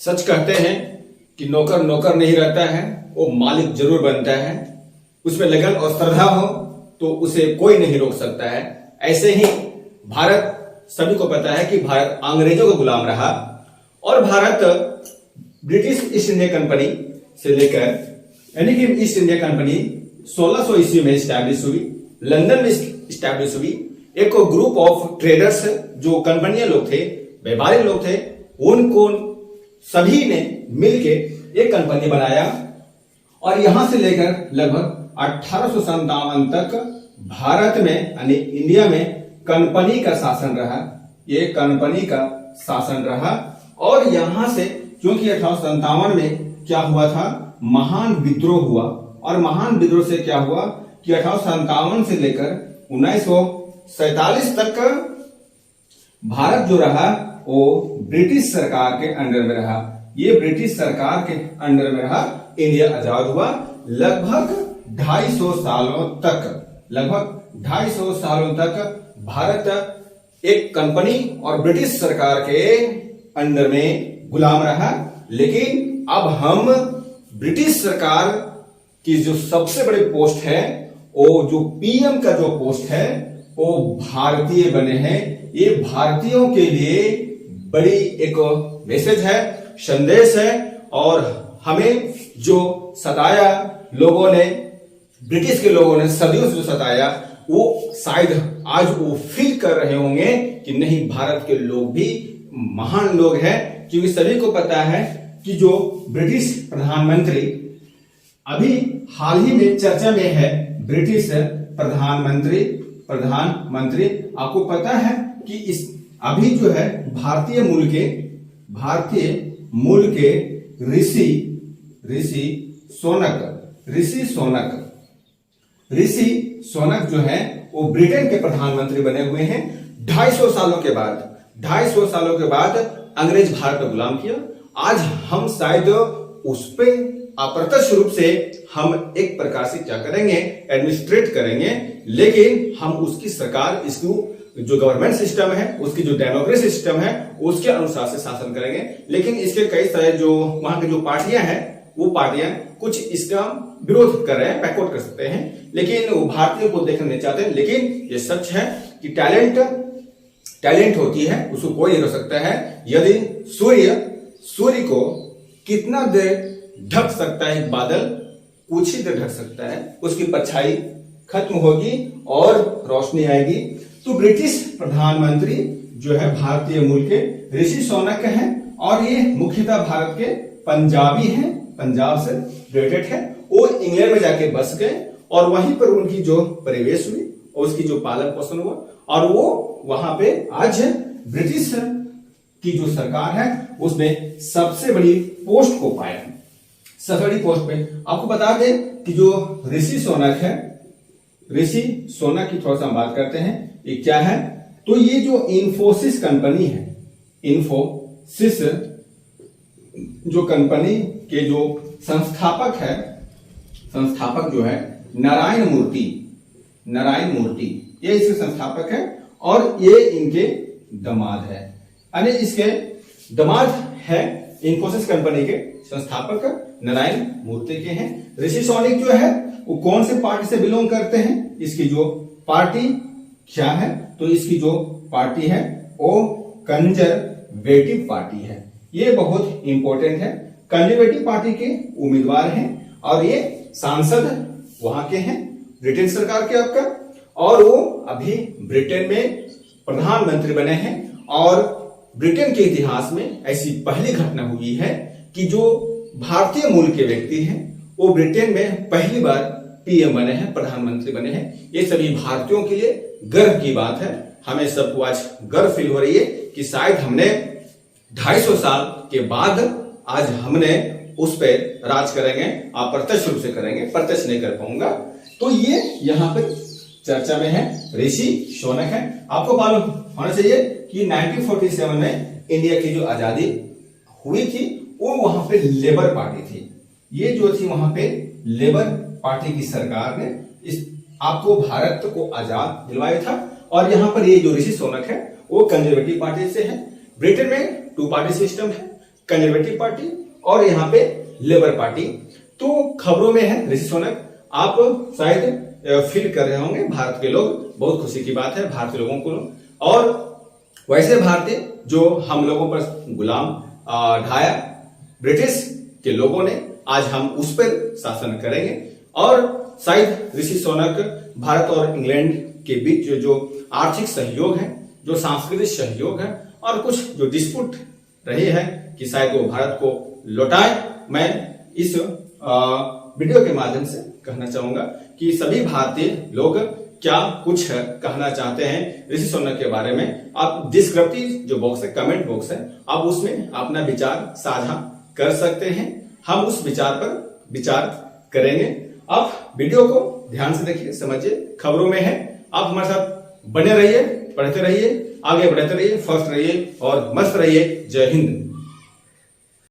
सच कहते हैं कि नौकर नौकर नहीं रहता है, वो मालिक जरूर बनता है। उसमें लगन और श्रद्धा हो तो उसे कोई नहीं रोक सकता है। ऐसे ही भारत, सभी को पता है कि भारत अंग्रेजों का गुलाम रहा और Bharat British east India company से लेकर, यानी कि ईस्ट इंडिया कंपनी 1600 ईस्वी में स्टैब्लिश हुई, लंदन में स्टैब्लिश हुई। एक ग्रुप ऑफ ट्रेडर्स, जो कंपनियां लोग थे, व्यापारी लोग थे, उनको सभी ने मिलके एक कंपनी बनाया और यहां से लेकर लगभग 1857 तक भारत में यानी इंडिया में कंपनी का शासन रहा। ये कंपनी का शासन रहा और यहां से, क्योंकि 1857 में क्या हुआ था, महान विद्रोह हुआ और महान विद्रोह से क्या हुआ कि 1857 से लेकर 1947 तक भारत जो रहा वो ब्रिटिश सरकार के अंडर में रहा। ये ब्रिटिश सरकार के अंडर में रहा। इंडिया आजाद हुआ लगभग 250 सालों तक भारत एक कंपनी और ब्रिटिश सरकार के अंडर में गुलाम रहा। लेकिन अब हम ब्रिटिश सरकार की जो सबसे बड़ी पोस्ट है, वो जो पीएम का जो पोस्ट है, वो भारतीय बने हैं। ये भारतीयों के लिए बड़ी एक मैसेज है, संदेश है। और हमें जो सताया लोगों ने, ब्रिटिश के लोगों ने सदियों से जो सताया, वो शायद आज वो फील कर रहे होंगे कि नहीं, भारत के लोग भी महान लोग हैं। क्योंकि सभी को पता है कि जो ब्रिटिश प्रधानमंत्री अभी हाल ही में चर्चा में है, ब्रिटिश प्रधानमंत्री आपको पता है कि इस अभी जो है भारतीय मूल के ऋषि सोनक जो है वो ब्रिटेन के प्रधानमंत्री बने हुए हैं। 250 सालों के बाद अंग्रेज भारत को गुलाम किया। आज हम शायद उस पे अप्रत्यक्ष रूप से हम एक प्रकार से क्या करेंगे, एडमिनिस्ट्रेट करेंगे, लेकिन हम उसकी सरकार, इसकी जो गवर्नमेंट सिस्टम है, उसकी जो डेमोक्रेसी सिस्टम है, उसके अनुसार से शासन करेंगे। लेकिन इसके कई सारे जो वहां की जो पार्टियां हैं, वो पार्टियां कुछ इसका विरोध कर रहे हैं, बैकआउट कर सकते हैं, लेकिन वो भारतीयों को देखना नहीं चाहते। लेकिन ये सच है कि टैलेंट होती है, उसको कोई नहीं रोक सकता है। यदि सूर्य को कितना देर ढक सकता है एक बादल, कुछ ही देर ढक सकता है, उसकी परछाई खत्म होगी और रोशनी आएगी। तो ब्रिटिश प्रधानमंत्री जो है भारतीय मूल के ऋषि सोनक हैं और ये मुख्यतः भारत के पंजाबी हैं, पंजाब से रिलेटेड है। वो इंग्लैंड में जाके बस गए और वहीं पर उनकी जो परिवेश हुई और उसकी जो पालन पोषण हुआ और वो वहां पे आज ब्रिटिश की जो सरकार है उसमें सबसे बड़ी पोस्ट को पाया। सबसे बड़ी पोस्ट पे आपको बता दें कि जो ऋषि सोनक की थोड़ा सा हम बात करते हैं, ये क्या है। तो ये जो इन्फोसिस कंपनी है, इन्फोसिस जो कंपनी के जो संस्थापक जो है नारायण मूर्ति, ये इसके संस्थापक है और ये इनके दामाद है, यानी इसके दामाद है। इन्फोसिस कंपनी के संस्थापक नारायण मूर्ति के हैं। ऋषि सोनक जो है वो कौन से पार्टी से बिलोंग करते हैं, इसकी जो पार्टी क्या है, तो इसकी जो पार्टी है वो कंजर्वेटिव पार्टी है। ये बहुत इंपॉर्टेंट है। कंजर्वेटिव पार्टी के उम्मीदवार हैं और ये सांसद वहां के हैं, ब्रिटेन सरकार के आपका, और वो अभी ब्रिटेन में प्रधानमंत्री बने हैं। और ब्रिटेन के इतिहास में ऐसी पहली घटना हुई है कि जो भारतीय मूल के व्यक्ति हैं वो ब्रिटेन में पहली बार पीएम बने हैं, प्रधानमंत्री बने हैं। ये सभी भारतीयों के लिए गर्व की बात है। हमें सबको आज गर्व फील हो रही है कि शायद हमने 250 साल के बाद आज हमने उस पर राज करेंगे। अप्रत्यक्ष रूप से करेंगे, प्रत्यक्ष नहीं कर पाऊंगा। तो ये यहाँ पे चर्चा में है, ऋषि सोनक है। आपको मालूम होना चाहिए कि 1947 में इंडिया की जो आजादी हुई थी वो वहां पे लेबर पार्टी थी। ये जो थी वहां पे लेबर पार्टी की सरकार ने इस आपको भारत को आजाद दिलवाया था। और यहाँ पर ये जो ऋषि सोनक है वो कंजर्वेटिव पार्टी से है। ब्रिटेन में 2 पार्टी सिस्टम है, कंजर्वेटिव पार्टी और यहाँ पे लेबर पार्टी। तो खबरों में है ऋषि सुनक, आप शायद फील कर रहे होंगे भारत के लोग, बहुत खुशी की बात है भारतीय लोगों को। और वैसे भारतीय जो हम लोगों पर गुलाम ढाया ब्रिटिश के लोगों ने, आज हम उस पर शासन करेंगे। और शायद ऋषि सुनक भारत और इंग्लैंड के बीच जो आर्थिक सहयोग है, जो सांस्कृतिक सहयोग है और कुछ जो डिस्प्यूट रही है कि शायद वो भारत को लौटाए, मैं इस वीडियो के माध्यम से कहना चाहूंगा कि सभी भारतीय लोग क्या कुछ कहना चाहते हैं ऋषि सुनक के बारे में। आप डिस्क्रिप्टिव जो बॉक्स है, कमेंट बॉक्स है, आप उसमें अपना विचार साझा कर सकते हैं। हम उस विचार पर विचार करेंगे। आप वीडियो को ध्यान से देखिए, समझिए, खबरों में है। आप हमारे साथ बने रहिए, पढ़ते रहिए, आगे बढ़ते रहिए, फर्स्ट रहिए और मस्त रहिए। जय हिंद।